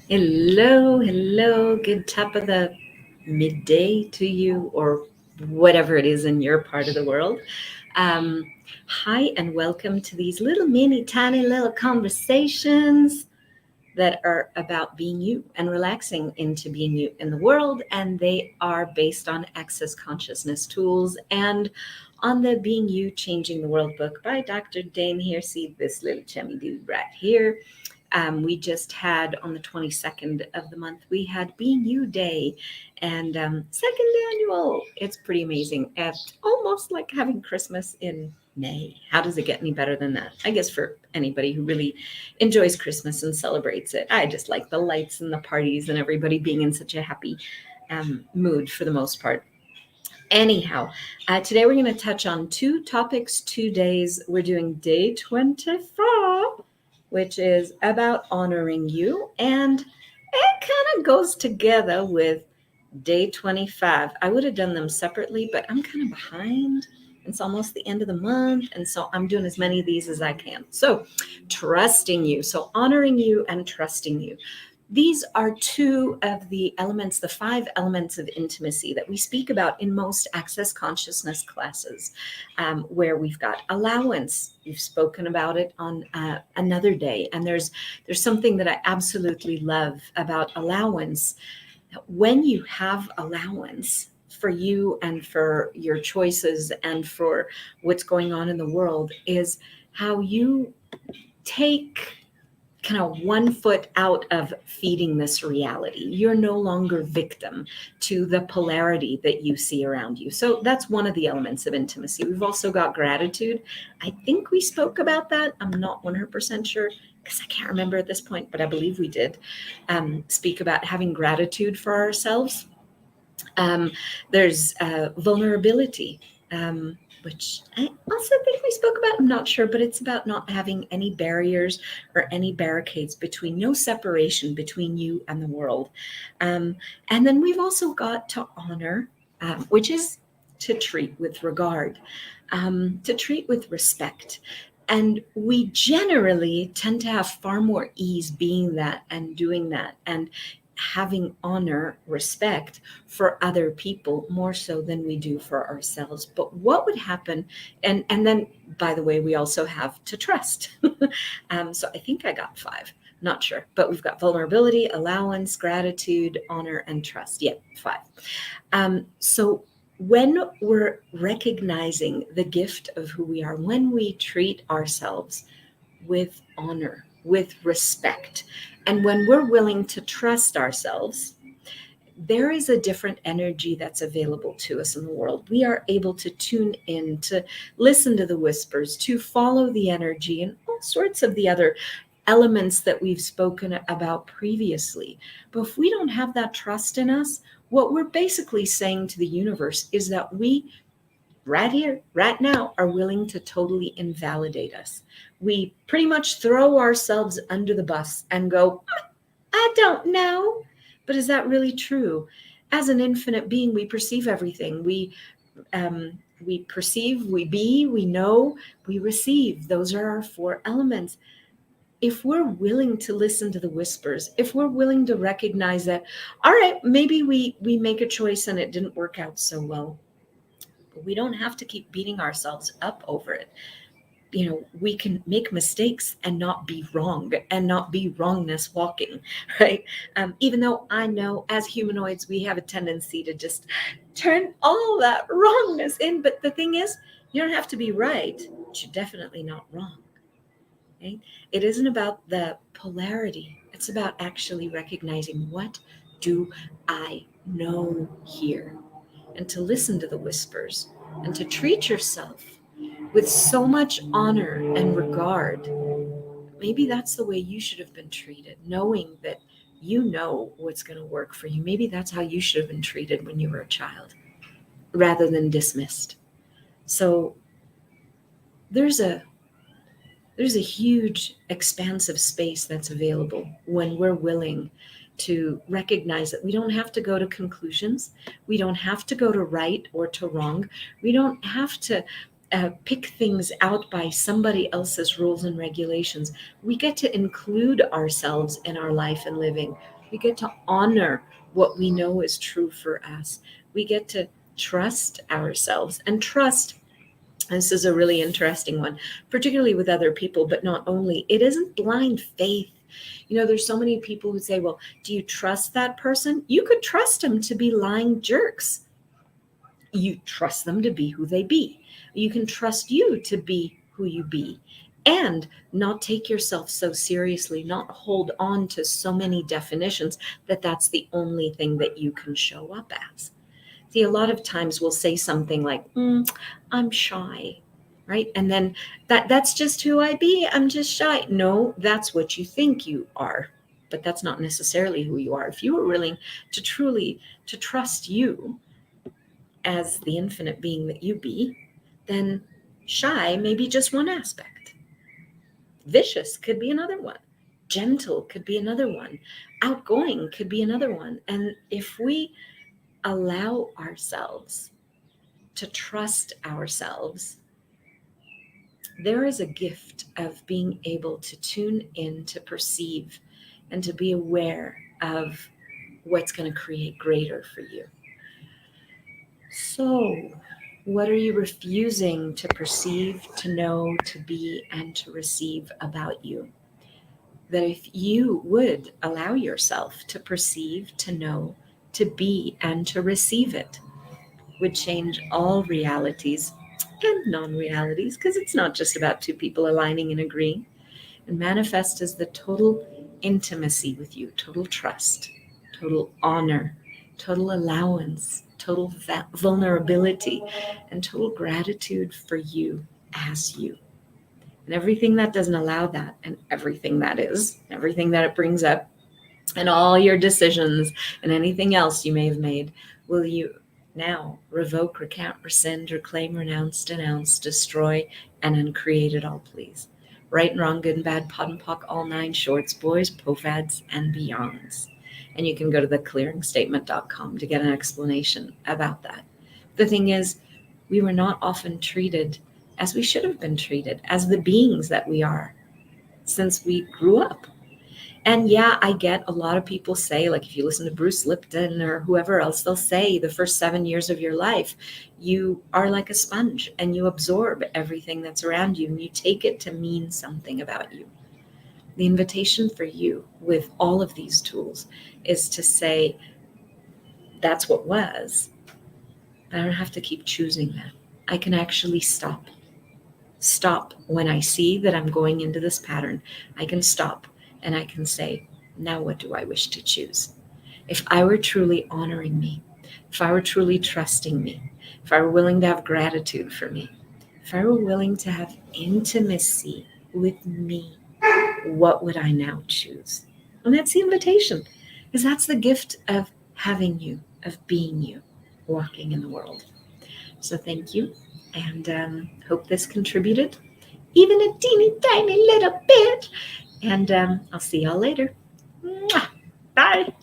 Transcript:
Hello. Good top of the midday to you, or whatever it is in your part of the world. Um, Hi, and welcome to these little mini tiny little conversations that are about being you and relaxing into being you in the world. And they are based on Access Consciousness tools and on the Being You Changing the World book by Dr. Dain here. See this little chummy dude right here. We just had on the 22nd of the month, we had Being You Day and second annual. It's pretty amazing. It's almost like having Christmas in May. How does it get any better than that? I guess for anybody who really enjoys Christmas and celebrates it. I just like the lights and the parties and everybody being in such a happy mood for the most part. Anyhow, today we're going to touch on two topics, 2 days. We're doing day 24, which is about honoring you, and it kind of goes together with day 25. I would have done them separately, but I'm kind of behind. It's almost the end of the month, and so I'm doing as many of these as I can. So, trusting you. So, honoring you and trusting you. These are two of the elements, the 5 elements of intimacy that we speak about in most Access Consciousness classes, where we've got allowance. We've spoken about it on another day, and there's something that I absolutely love about allowance. When you have allowance for you and for your choices and for what's going on in the world, is how you take kind of 1 foot out of feeding this reality. You're no longer victim to the polarity that you see around you. So that's one of the elements of intimacy. We've also got gratitude. I think we spoke about that. I'm not 100% sure because I can't remember at this point, but I believe we did speak about having gratitude for ourselves. There's vulnerability. Which I also think we spoke about. I'm not sure, but it's about not having any barriers or any barricades between, no separation between you and the world. And then we've also got to honor, which is to treat with regard, to treat with respect. And we generally tend to have far more ease being that and doing that and having honor, respect for other people more so than we do for ourselves. But what would happen? And then, by the way, we also have to trust. So I think I got 5. Not sure, but we've got vulnerability, allowance, gratitude, honor, and trust. Yeah, 5. So when we're recognizing the gift of who we are, when we treat ourselves with honor, with respect, and when we're willing to trust ourselves, there is a different energy that's available to us in the world. We are able to tune in, to listen to the whispers, to follow the energy, and all sorts of the other elements that we've spoken about previously. But if we don't have that trust in us, what we're basically saying to the universe is that we, right here, right now, are willing to totally invalidate us. We pretty much throw ourselves under the bus and go, I don't know. But is that really true? As an infinite being, we perceive everything. We perceive, we be, we know, we receive. Those are our 4 elements. If we're willing to listen to the whispers, if we're willing to recognize that, all right, maybe we make a choice and it didn't work out so well, but we don't have to keep beating ourselves up over it. We can make mistakes and not be wrong and not be wrongness walking, right? Even though I know as humanoids, we have a tendency to just turn all that wrongness in. But the thing is, you don't have to be right, but you're definitely not wrong, right? It isn't about the polarity. It's about actually recognizing, what do I know here? And to listen to the whispers and to treat yourself with so much honor and regard. Maybe that's the way you should have been treated, knowing that you know what's going to work for you. Maybe that's how you should have been treated when you were a child, rather than dismissed. So there's a huge expansive space that's available when we're willing to recognize that we don't have to go to conclusions. We don't have to go to right or to wrong. We don't have to pick things out by somebody else's rules and regulations. We get to include ourselves in our life and living We get to honor what we know is true for us. We get to trust ourselves. And trust, this is a really interesting one, particularly with other people, but not only. It isn't blind faith. There's so many people who say, well, do you trust that person? You could trust them to be lying jerks. You trust them to be who they be. You can trust you to be who you be, and not take yourself so seriously, not hold on to so many definitions that that's the only thing that you can show up as. See, a lot of times we'll say something like, I'm shy, right? And then that's just who I be. I'm just shy. No, that's what you think you are, but that's not necessarily who you are. If you were willing to truly to trust you as the infinite being that you be, then shy may be just one aspect. Vicious could be another one. Gentle could be another one. Outgoing could be another one. And if we allow ourselves to trust ourselves, there is a gift of being able to tune in, to perceive, and to be aware of what's going to create greater for you. So, what are you refusing to perceive, to know, to be, and to receive about you? That if you would allow yourself to perceive, to know, to be, and to receive it, would change all realities and non-realities, because it's not just about two people aligning and agreeing, and manifest as the total intimacy with you, total trust, total honor, total allowance, total vulnerability, and total gratitude for you as you. And everything that doesn't allow that, and everything that is, everything that it brings up, and all your decisions and anything else you may have made, will you now revoke, recount, rescind, reclaim, renounce, denounce, destroy, and uncreate it all, please. Right and wrong, good and bad, POD and POC, all nine shorts, boys, pofads, and beyonds. And you can go to theclearingstatement.com to get an explanation about that. The thing is, we were not often treated as we should have been treated, as the beings that we are, since we grew up. And yeah, I get a lot of people say, like if you listen to Bruce Lipton or whoever else, they'll say the first 7 years of your life, you are like a sponge and you absorb everything that's around you and you take it to mean something about you. The invitation for you with all of these tools is to say, that's what was, but I don't have to keep choosing that. I can actually stop. Stop when I see that I'm going into this pattern. I can stop and I can say, now what do I wish to choose? If I were truly honoring me, if I were truly trusting me, if I were willing to have gratitude for me, if I were willing to have intimacy with me, what would I now choose? And that's the invitation, because that's the gift of having you, of being you, walking in the world. So thank you, and hope this contributed, even a teeny tiny little bit. And I'll see y'all later. Mwah! Bye.